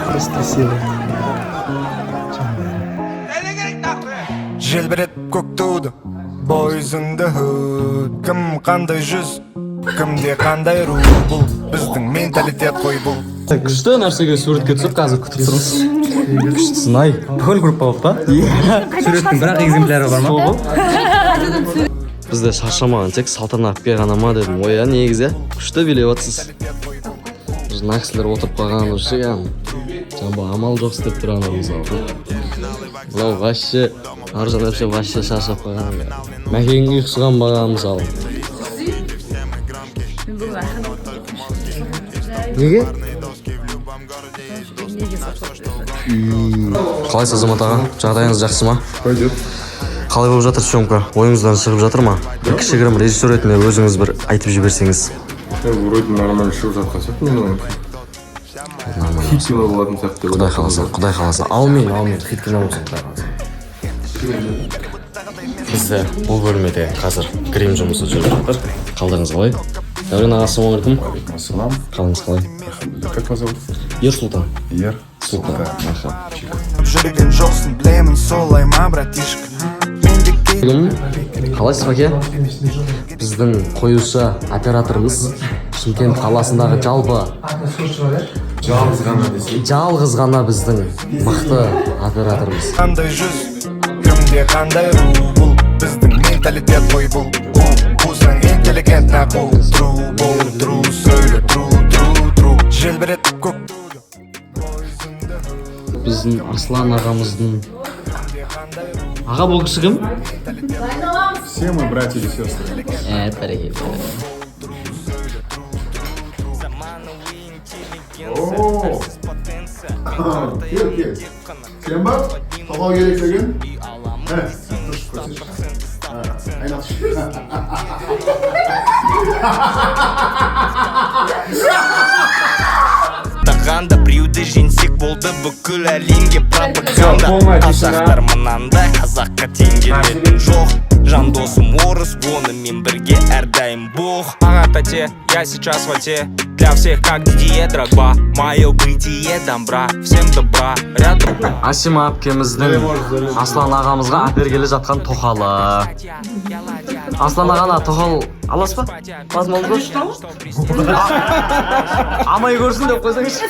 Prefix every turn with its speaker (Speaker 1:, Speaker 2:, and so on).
Speaker 1: Просто сила.
Speaker 2: Желбіретіп көк туды бойызыңды хүд кім қандай жүз кімде қандай ру бұл біздің менталитет қой бұл
Speaker 3: Күшті нәрсеге суретке түсіп қазір күтіп тұрмыз. Күштісін ай.
Speaker 1: Бүкіл группа болып па?
Speaker 3: Суреттің бірақ экземпляры бар ма? Бізде шаршамаған тек салтанатке ғана ма дедім. Ой, негізі күшті билеп атсыз. Мына кісілер отырып қалған үшін жаңа амал жоқ істеп тұрған мысалы. Мынау вообще аржан вообще шаршап қалған. Мәкеңге ұйқысыған баға мысалы. Неге? Қалайсыз Азамат аға? Жағдайыңыз жақсы ма?
Speaker 4: Пойдет.
Speaker 3: Қалай болып жатыр съемка? Ойыңыздан шығып жатыр ма? Бір кішігірім режиссер ретінде өзіңіз бір айтып жіберсеңіз.
Speaker 4: Вроде нормально шығып жатқан сияқты мен оның. Хит кино болатын сияқты.
Speaker 3: Құдай қаласа. Аумин, хит кино болсын. Бізде бұл бөлмеде қазір грим жұмысы жүріп жатыр. Қалдарыңыз қалай? Дәурен аға, ассалаумағалейкум.
Speaker 4: Ассалам.
Speaker 3: Қалыңыз қалай?
Speaker 4: Как вас зовут?
Speaker 3: Ерсұлтан.
Speaker 4: Султан.
Speaker 2: жүрген жоқсың білемін солай ма братишка
Speaker 3: Қалайсыз бәке? Біздің қоюшы операторымыз Шымкент қаласындағы жалғыз ғана біздің мықты операторымыз.
Speaker 2: қандай жүз кімде қандай ру бұл біздің менталитет қой бұл қусаң интеллигент нақыл тру бол тру сөйле тру желбіретіп көк
Speaker 3: Біздің Арслан ағамыздың аға бұл кісі кім?
Speaker 4: Все мы братья и сестры.
Speaker 3: Бәрекелді.
Speaker 4: Кел. Сен бар? Тоқал керек деген?
Speaker 2: тағанда біреуді жеңсек болды бүкіл әлемге пропаганда қазақтар мынандай қазаққа тең келетін жоқ жан досым орыс онымен бірге әрдайым бог
Speaker 5: Ага, тате, я сейчас в оте. Для всех как Дидье Дрогба. Мое бытие добра, всем добра. Рядом
Speaker 3: Асима әпкеміздің Аслан ағамызға әпергелі жатқан тоқалы. Аслан ағана тоқал аласыз ба? Мазмалды көрші амай көрсін деп қойсаңызшы.